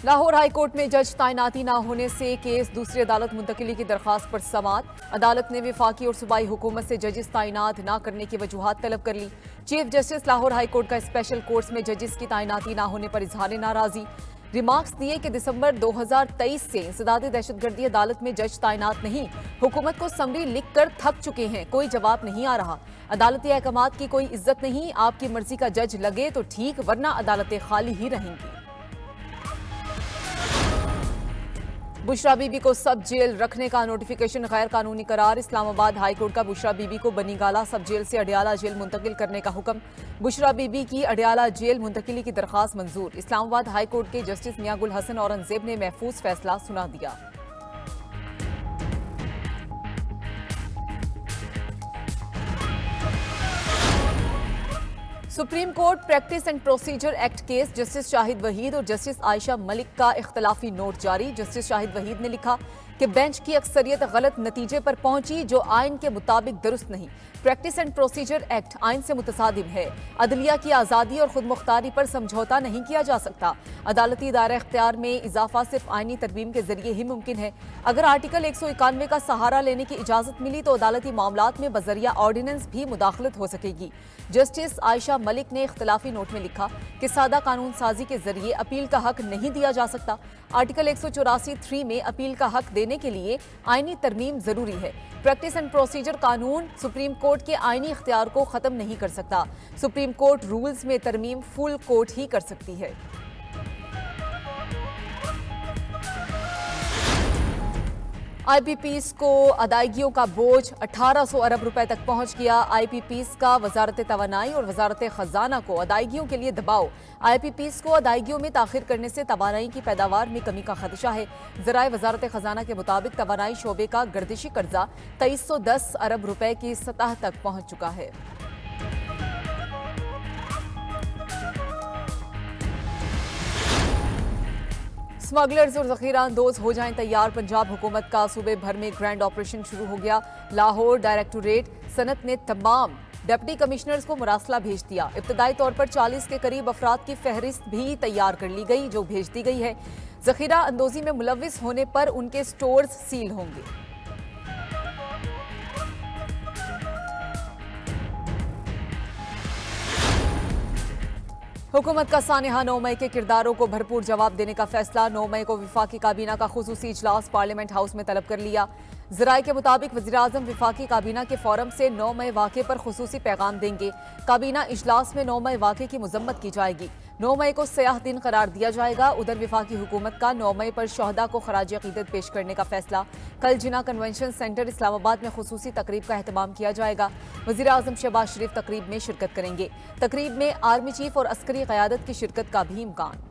Lahore high court में जज तैनाती न होने से केस दूसरी अदालत मुंतकिली की दरखास्त पर समाअत। अदालत ने वफाकी और सूबाई हुकूमत से जजिस तैनात न करने की वजूहात तलब कर ली। Chief justice Lahore high court का स्पेशल कोर्स में जजिस की तैनाती न होने पर इजहार नाराजी। रिमार्क्स दिए कि दिसंबर 2023 से इंसदादी दहशतगर्दी अदालत में जज तैनात नहीं, हुकूमत को समरी लिख कर थक चुके हैं, कोई जवाब नहीं आ रहा। अदालती अहकामात की कोई इज्जत नहीं, आपकी मर्जी का जज लगे तो ठीक, वरना अदालतें खाली ही रहेंगी। बुशरा बीबी को सब जेल रखने का नोटिफिकेशन गैर कानूनी करार। इस्लामाबाद हाई कोर्ट का बुशरा बीबी को बनीगाला सब जेल से अडियाला जेल मुंतकिल करने का हुक्म। बुशरा बीबी की अडियाला जेल मुंतकिली की दरखास्त मंजूर। इस्लामाबाद हाई कोर्ट के जस्टिस मियां गुल हसन औरंगजेब ने महफूज फैसला सुना दिया। Supreme court practice and procedure act case, justice Shahid Waheed और जस्टिस आयशा मलिक का इख्तलाफी नोट जारी। जस्टिस शाहिद वहीद ने लिखा कि बेंच की अक्सरियत गलत नतीजे पर पहुंची जो आइन के मुताबिक दुरुस्त नहीं। प्रैक्टिस एंड प्रोसीजर एक्ट आइन से मुतसादिम है। अदलिया की आज़ादी और खुद मुख्तारी पर समझौता नहीं किया जा सकता। अदालती दायरा इख्तियार में इजाफा सिर्फ आइनी तरमीम के जरिए ही मुमकिन है। अगर आर्टिकल 191 का सहारा लेने की इजाजत मिली तो अदालती मामलात में बजरिया ऑर्डिनेंस भी मुदाखलत हो सकेगी। जस्टिस आयशा मलिक ने इख्तलाफी नोट में लिखा कि सादा कानून साजी के जरिए अपील का हक नहीं दिया जा सकता। आर्टिकल 184(3) में अपील का हक देने के लिए आइनी तरमीम जरूरी है। प्रैक्टिस एंड प्रोसीजर कानून सुप्रीम कोर्ट के आइनी इख्तियार को खत्म नहीं कर सकता। सुप्रीम कोर्ट रूल्स में तरमीम फुल कोर्ट ही कर सकती है। आईपीपीएस को अदायगियों का बोझ 1800 अरब रुपए तक पहुंच गया। आईपीपीएस का वजारत तवानाई और वजारत खजाना को अदायगियों के लिए दबाव। आईपीपीएस को अदायगियों में ताखिर करने से तवानाई की पैदावार में कमी का खदशा है। ज़राए वजारत खजाना के मुताबिक तवानाई शोबे का गर्दिशी कर्जा 2310 अरब रुपए की सतह तक पहुंच चुका है। स्मगलर्स और जखीरा अंदोज हो जाएं तैयार। पंजाब हुकूमत का सूबे भर में ग्रैंड ऑपरेशन शुरू हो गया। लाहौर डायरेक्टोरेट सनत ने तमाम डिप्टी कमिश्नर्स को मुरासला भेज दिया। इब्तदाई तौर पर 40 के करीब अफराद की फहरिस्त भी तैयार कर ली गई जो भेज दी गई है। जखीरा अंदोजी में मुलविस होने पर उनके स्टोर्स सील होंगे। हुकूमत का सानिहा 9 मई के किरदारों को भरपूर जवाब देने का फैसला। 9 मई को विफाकी काबीना का खुसूसी इजलास पार्लियामेंट हाउस में तलब कर लिया। ज़राए के मुताबिक वज़ीर-ए-आज़म विफाकी काबीना के फोरम से 9 मई वाक़े पर खुसूसी पैगाम देंगे। काबीना इजलास में 9 मई वाक़े की मजम्मत की जाएगी। 9 मई को सयाह दिन करार दिया जाएगा। उधर विफाकी हुकूमत का 9 मई पर शहदा को खराज अकीदत पेश करने का फैसला। कल जिना कन्वेंशन सेंटर इस्लामाबाद में खुसूसी तकरीब का एहतमाम किया जाएगा। वज़ीर-ए-आज़म शहबाज शरीफ तकरीब में शिरकत करेंगे। तकरीब में आर्मी चीफ और अस्करी क़यादत की शिरकत का भी इम्कान।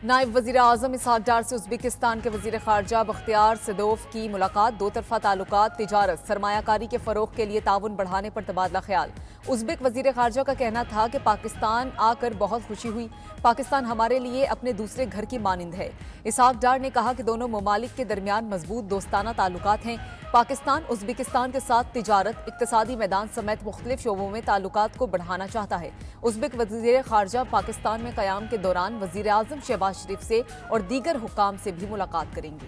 नायब वज़ीर आज़म इसहाक डार से उज़्बेकिस्तान के वज़ीर ख़ारजा बख्तियार सदोफ की मुलाकात। दो तरफ़ा ताल्लुकात, तिजारत, सरमायाकारी के फ़रोग़ के लिए ताउन बढ़ाने पर तबादला ख्याल। उज़्बेक वज़ीर ख़ारजा का कहना था कि पाकिस्तान आकर बहुत खुशी हुई। पाकिस्तान हमारे लिए अपने दूसरे घर की मानिंद है। इसहाक डार ने कहा कि दोनों ममालिक के दरमियान मजबूत दोस्ताना ताल्लुकात हैं। पाकिस्तान उज़्बेकिस्तान के साथ तिजारत, इक़्तिसादी मैदान समेत मुख्तलिफ शोबों में ताल्लुकात को बढ़ाना चाहता है। उज़्बेक वज़ीर ख़ारजा पाकिस्तान में क़याम के दौरान वज़ीर आज़म शहबाज शरीफ से और दीगर हुक्काम से भी मुलाकात करेंगे।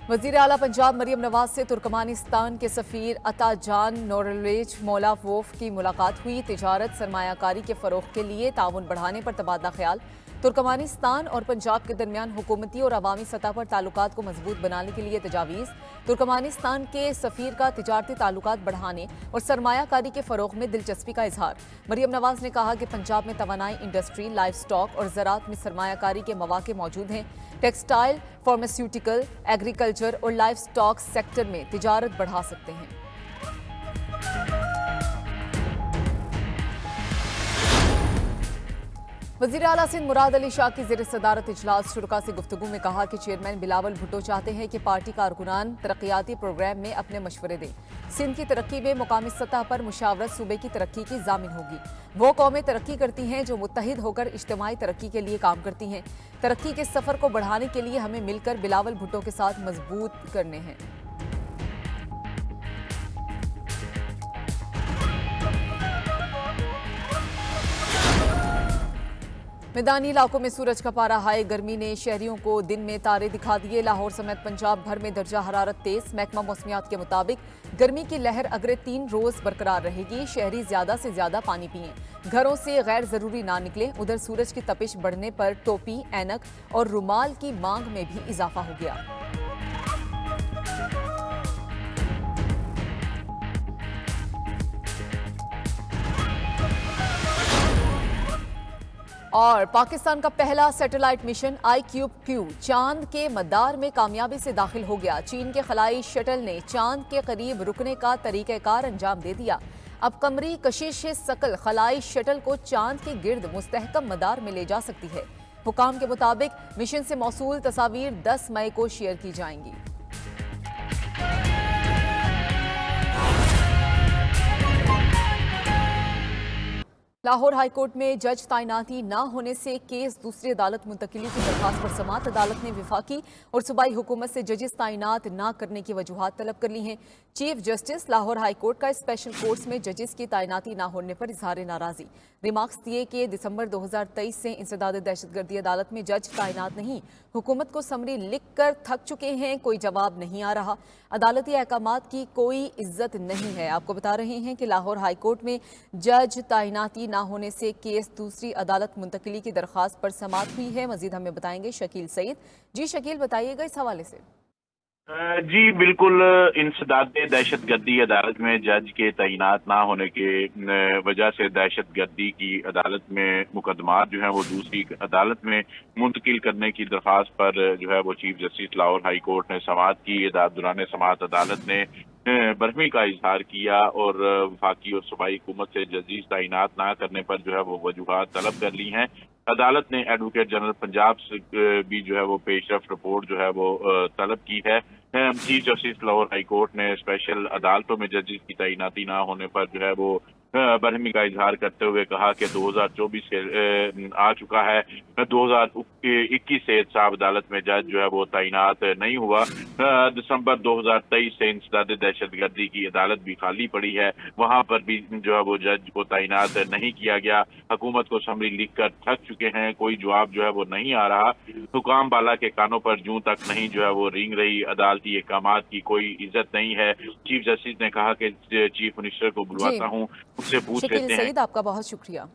वज़ीर आला पंजाब मरियम नवाज से तुर्कमानिस्तान के सफ़ीर अताजान नोरवेज मोलावोफ की मुलाकात हुई। तिजारत, सरमायाकारी के फ़रोग़ के लिए ताउन बढ़ाने पर तबादला ख्याल। तुर्कमानिस्तान और पंजाब के दरमियान हुकूमती और अवामी सतह पर ताल्लुकात को मजबूत बनाने के लिए तजावीज़। तुर्कमानिस्तान के सफ़ीर का तिजारती ताल्लुकात बढ़ाने और सरमायाकारी के फ़रोग़ में दिलचस्पी का इजहार। मरियम नवाज ने कहा कि पंजाब में तवानाई इंडस्ट्री, लाइफ स्टॉक और ज़राअत में सरमायाकारी के मौक़े मौजूद हैं। टेक्सटाइल, फार्मास्यूटिकल, एग्रीकल्चर और लाइफ स्टॉक सेक्टर में तिजारत बढ़ा सकते हैं। वज़ीर आला सिंध मुराद अली शाह की ज़ेर सदारत इजलास शुरा से गुफ्तगू में कहा कि चेयरमैन बिलावल भुट्टो चाहते हैं कि पार्टी कारकुनान तरक्याती प्रोग्राम में अपने मशवरे दें। सिंध की तरक्की में मुकामी सतह पर मुशावरत सूबे की तरक्की की जामिन होगी। वो कौमें तरक्की करती हैं जो मुत्तहिद होकर इज्तिमाई तरक्की के लिए काम करती हैं। तरक्की के सफ़र को बढ़ाने के लिए हमें मिलकर बिलावल भुट्टो के साथ मजबूत करने हैं। मैदानी इलाकों में सूरज का पारा हाई, गर्मी ने शहरियों को दिन में तारे दिखा दिए। लाहौर समेत पंजाब भर में दर्जा हरारत तेज। महकमा मौसमियात के मुताबिक गर्मी की लहर अगले 3 रोज बरकरार रहेगी। शहरी ज्यादा से ज्यादा पानी पिएं, घरों से गैर जरूरी ना निकलें। उधर सूरज की तपिश बढ़ने पर टोपी, ऐनक और रुमाल की मांग में भी इजाफा हो गया। और पाकिस्तान का पहला सैटेलाइट मिशन IQ-Q चांद के मदार में कामयाबी से दाखिल हो गया। चीन के खलाई शटल ने चांद के करीब रुकने का तरीक़ाकार अंजाम दे दिया। अब कमरी कशिश सकल खलाई शटल को चांद के गिर्द मुस्तहकम मदार में ले जा सकती है। हुकाम के मुताबिक मिशन से मौसूल तस्वीर 10 मई को शेयर की जाएंगी। लाहौर हाईकोर्ट में जज तैनाती न होने से केस दूसरी अदालत मुंतकिली की दरखास्त पर समात अदालत ने विफाकी और सूबाई हुकूमत से जजेस तैनात न करने की वजूहात तलब कर ली हैं। चीफ जस्टिस लाहौर हाईकोर्ट का स्पेशल कोर्ट्स में जजेस की तैनाती न होने पर इजहार नाराजी। रिमार्क्स दिए कि दिसंबर 2023 से इंसदाद दहशतगर्दी अदालत में जज तैनात नहीं। हुकूमत को समरी लिख कर थक चुके हैं, कोई जवाब नहीं आ रहा। अदालती अहकामात की कोई इज्जत नहीं है। आपको बता रहे हैं कि लाहौर हाईकोर्ट में जज तैनाती न होने से केस दूसरी अदालत मुंतकिली की दरखास्त पर समात हुई है। मजीद हमें बताएंगे शकील सईद। जी शकील, बताइएगा इस हवाले से। जी बिल्कुल, इंसदाद दहशतगर्दी अदालत में जज के तैनात ना होने के वजह से दहशतगर्दी की अदालत में मुकदमात जो है वो दूसरी अदालत में मुंतकिल करने की दरख्वास्त पर जो है वो chief justice Lahore high court ने समाअत की। दौरान समाअत अदालत ने बरहमी का इजहार किया और वफाकी और सूबाई हुकूमत से जजीज तैनात ना करने पर जो है वो वजूहात तलब कर ली हैं। अदालत ने एडवोकेट जनरल पंजाब से भी जो है वो पेशरफ रिपोर्ट जो है वो तलब की है। Chief justice Lahore high court ने स्पेशल अदालतों में जजेस की तैनाती ना होने पर जो है वो बरहमी का इजहार करते हुए कहा कि 2024 से आ चुका है, 2021 से साहब अदालत में जज जो है वो तैनात नहीं हुआ। दिसंबर 2023 से इंसदाद दहशतगर्दी की अदालत भी खाली पड़ी है, वहां पर भी जो है वो जज को तैनात नहीं किया गया। हुकूमत को समरी लिख कर थक चुके हैं, कोई जवाब जो है वो नहीं आ रहा। हुकाम बाला के कानों पर जूं तक नहीं जो है वो रिंग रही। अदालती अहकामात की कोई इज्जत नहीं है। चीफ जस्टिस ने कहा कि चीफ मिनिस्टर को बुलवाता हूँ, उससे पूछ लेते हैं। सईद, आपका बहुत शुक्रिया।